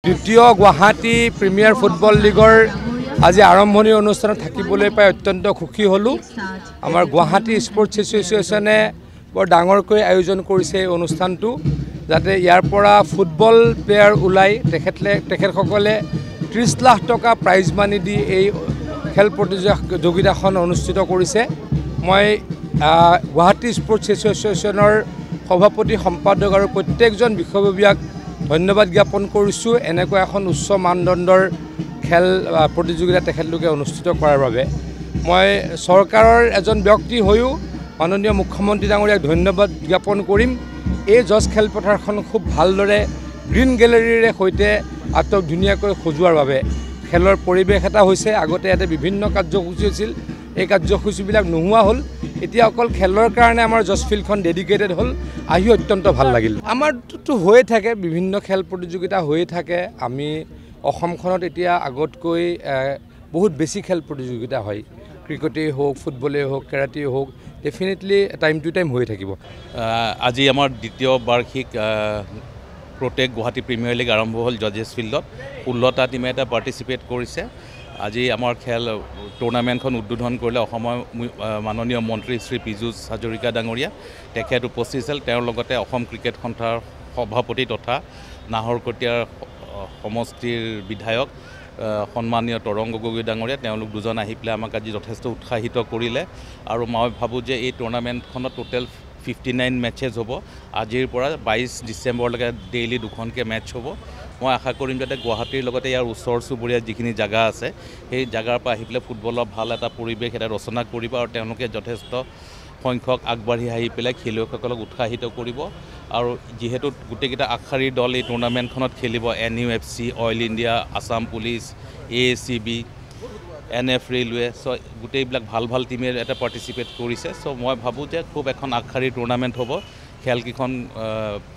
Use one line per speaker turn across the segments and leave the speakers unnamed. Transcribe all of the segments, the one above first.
দ্বিতীয় Guwahati premier football লীগৰ আজি আৰম্ভণি অনুষ্ঠানত থাকিবলৈ পাই অত্যন্ত সুখী হ'লোঁ। আমাৰ গুৱাহাটী স্পৰ্টছ এছ'চিয়েশ্যনে বৰ ডাঙৰকৈ আয়োজন কৰিছে এই অনুষ্ঠানটো, যাতে ইয়াৰ পৰা ফুটবল প্লেয়াৰ ওলাই তেখেতসকলে 30 লাখ টকা প্ৰাইজ মানি দি এই খেল প্ৰতিযোগিতাখন অনুষ্ঠিত কৰিছে। মই গুৱাহাটী স্পৰ্টছ এছ'চিয়েশ্যনৰ সভাপতি সম্পাদক আৰু প্ৰত্যেকজন বিষয়ববীয়াক ধন্যবাদ জ্ঞাপন কৰিছোঁ এনেকুৱা এখন উচ্চ মানদণ্ডৰ খেল প্ৰতিযোগিতা তেখেতলোকে অনুষ্ঠিত কৰাৰ বাবে। মই চৰকাৰৰ এজন ব্যক্তি হৈও মাননীয় মুখ্যমন্ত্ৰী ডাঙৰীয়াক ধন্যবাদ জ্ঞাপন কৰিম। এই জজ খেলপথাৰখন খুব ভালদৰে গ্ৰীণ গেলেৰীৰে সৈতে আটক ধুনীয়াকৈ সজোৱাৰ বাবে খেলৰ পৰিৱেশ এটা হৈছে। আগতে ইয়াতে বিভিন্ন কাৰ্যসূচী আছিল, এই কাৰ্যসূচীবিলাক নোহোৱা হ'ল। এতিয়া অকল খেলৰ কাৰণে আমাৰ জজ ফিল্ডখন ডেডিকেটেড হ'ল, আহি অত্যন্ত ভাল লাগিল। আমাৰতো হৈয়ে থাকে, বিভিন্ন খেল প্ৰতিযোগিতা হৈয়ে থাকে। আমি অসমখনত এতিয়া আগতকৈ বহুত বেছি খেল প্ৰতিযোগিতা হয়, ক্ৰিকেটেই হওক, ফুটবলেই হওক, কেৰাটেই হওক, ডেফিনেটলি টাইম টু টাইম হৈ থাকিব।
আজি আমাৰ দ্বিতীয় বাৰ্ষিক প্ৰটেক গুৱাহাটী প্ৰিমিয়াৰ লীগ আৰম্ভ হ'ল জজেছ ফিল্ডত। 16টা টিমে এটা পাৰ্টিচিপেট কৰিছে। আজি আমাৰ খেল টুৰ্ণামেণ্টখন উদ্বোধন কৰিলে অসমৰ মাননীয় মন্ত্ৰী শ্ৰী পীযুষ হাজৰিকা ডাঙৰীয়া। তেখেত উপস্থিত আছিল। তেওঁৰ লগতে অসম ক্ৰিকেট সন্থাৰ সভাপতি তথা নাহৰকটীয়াৰ সমষ্টিৰ বিধায়ক সন্মানীয় তৰংগ গগৈ ডাঙৰীয়া, তেওঁলোক দুজন আহি পেলাই আমাক আজি যথেষ্ট উৎসাহিত কৰিলে। আৰু মই ভাবোঁ যে এই টুৰ্ণামেণ্টখনত টোটেল 59 মেটচেছ হ'ব। আজিৰ পৰা 22 ডিচেম্বৰলৈকে ডেইলি 2খনকৈ মেটচ হ'ব। মই আশা কৰিম যাতে গুৱাহাটীৰ লগতে ইয়াৰ ওচৰ চুবুৰীয়া যিখিনি জেগা আছে, সেই জেগাৰ পৰা আহি পেলাই ফুটবলৰ ভাল এটা পৰিৱেশ এটা ৰচনা কৰিব আৰু তেওঁলোকে যথেষ্ট সংখ্যক আগবাঢ়ি আহি পেলাই খেলুৱৈসকলক উৎসাহিত কৰিব। আৰু যিহেতু গোটেইকেইটা আগশাৰীৰ দল এই টুৰ্ণামেণ্টখনত খেলিব, NUFC, Oil India, Assam police, AACB, NF railway, so' গোটেইবিলাক ভাল ভাল টিমে এটা পাৰ্টিচিপেট কৰিছে। চ' মই ভাবোঁ যে খুব এখন আগশাৰীৰ টুৰ্ণামেণ্ট হ'ব। খেলকেইখন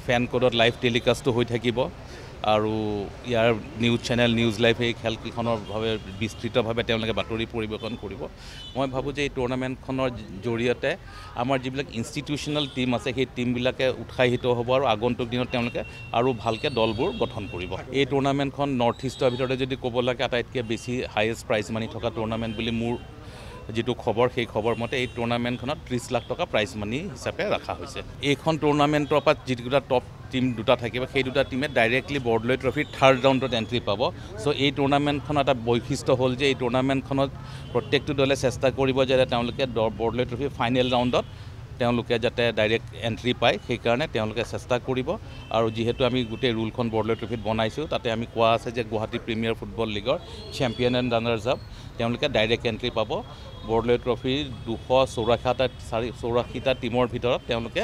ফেন কোডত লাইভ টেলিকাষ্টো হৈ থাকিব আৰু ইয়াৰ নিউজ চেনেল নিউজ লাইভ এই খেলকেইখনৰ ভাৱে বিস্তৃতভাৱে তেওঁলোকে বাতৰি পৰিৱেশন কৰিব। মই ভাবোঁ যে এই টুৰ্ণামেণ্টখনৰ জৰিয়তে আমাৰ যিবিলাক ইনষ্টিটিউচনেল টীম আছে, সেই টীমবিলাকে উৎসাহিত হ'ব আৰু আগন্তুক দিনত তেওঁলোকে আৰু ভালকৈ দলবোৰ গঠন কৰিব। এই টুৰ্ণামেণ্টখন নৰ্থ ইষ্টৰ ভিতৰতে যদি ক'ব লাগে আটাইতকৈ বেছি হায়েষ্ট প্ৰাইজ মানি থকা টুৰ্ণামেণ্ট বুলি মোৰ যিটো খবৰ, সেই খবৰ মতে এই টুৰ্ণামেণ্টখনত 30 লাখ টকা প্ৰাইজ মানি হিচাপে ৰখা হৈছে। এইখন টুৰ্ণামেণ্টৰ পৰা যিকেইটা টপ টিম দুটা থাকিব, সেই দুটা টিমে ডাইৰেক্টলি বৰদলৈ ট্ৰফিৰ 3rd ৰাউণ্ডত এণ্ট্ৰি পাব। চ' এই টুৰ্ণামেণ্টখনৰ এটা বৈশিষ্ট্য হ'ল যে এই টুৰ্ণামেণ্টখনত প্ৰত্যেকটো দলে চেষ্টা কৰিব যাতে তেওঁলোকে বৰদলৈ ট্ৰফিৰ ফাইনেল ৰাউণ্ডত তেওঁলোকে যাতে ডাইৰেক্ট এণ্ট্ৰি পায়, সেইকাৰণে তেওঁলোকে চেষ্টা কৰিব। আৰু যিহেতু আমি গোটেই ৰুলখন বৰদলৈ ট্ৰফিত বনাইছোঁ, তাতে আমি কোৱা আছে যে গুৱাহাটী প্ৰিমিয়াৰ ফুটবল লীগৰ চেম্পিয়ন এণ্ড ৰানাৰ্ছ আপ তেওঁলোকে ডাইৰেক্ট এণ্ট্ৰি পাব। বৰদলৈ ট্ৰফিৰ 284টা টিমৰ ভিতৰত তেওঁলোকে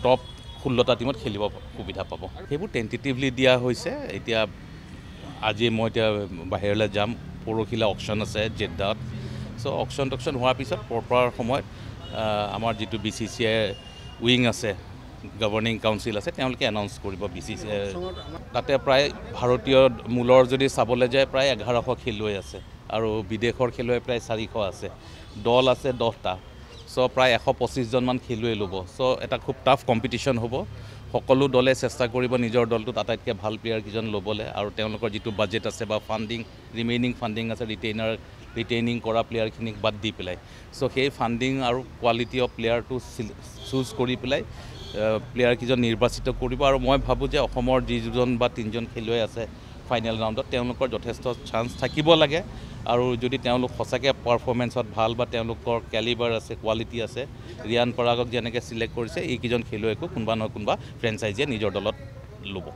টপ 16টা টিমত খেলিব সুবিধা পাব। সেইবোৰ টেণ্টেটিভলি দিয়া হৈছে। এতিয়া আজি মই এতিয়া বাহিৰলৈ যাম, পৰহিলৈ অকশ্যন আছে জেদ্দাত। চ' অকশ্যন হোৱাৰ পিছত প্ৰপাৰ সময়ত আমাৰ যিটো BCCI উইং আছে, গভৰ্ণিং কাউন্সিল আছে, তেওঁলোকে এনাউন্স কৰিব BCCI। তাতে প্ৰায় ভাৰতীয় মূলৰ যদি চাবলৈ যায় প্ৰায় 1100 খেলুৱৈ আছে আৰু বিদেশৰ খেলুৱৈ প্ৰায় 400 আছে। দল আছে 10টা। চ' প্ৰায় 125জনমান খেলুৱৈ ল'ব। চ' এটা খুব টাফ কম্পিটিশ্যন হ'ব। সকলো দলে চেষ্টা কৰিব নিজৰ দলটোত আটাইতকৈ ভাল প্লেয়াৰ কেইজন ল'বলৈ, আৰু তেওঁলোকৰ যিটো বাজেট আছে বা ৰিমেইনিং ফাণ্ডিং আছে, ৰিটেইনিং কৰা প্লেয়াৰখিনিক বাদ দি পেলাই। চ' সেই ফাণ্ডিং আৰু কোৱালিটি অফ প্লেয়াৰটো চুজ কৰি পেলাই প্লেয়াৰকেইজন নিৰ্বাচিত কৰিব। আৰু মই ভাবোঁ যে অসমৰ যি 2জন বা 3জন খেলুৱৈ আছে ফাইনেল ৰাউণ্ডত, তেওঁলোকৰ যথেষ্ট চান্স থাকিব লাগে। আৰু যদি তেওঁলোক সঁচাকৈ পাৰফৰ্মেঞ্চত ভাল বা তেওঁলোকৰ কেলিবাৰ আছে, কোৱালিটি আছে, ৰিয়ান পৰাগক যেনেকৈ ছিলেক্ট কৰিছে, এইকেইজন খেলুৱৈকো কোনোবা নহয় কোনোবা ফ্ৰেঞ্চাইজিয়ে নিজৰ দলত ল'ব।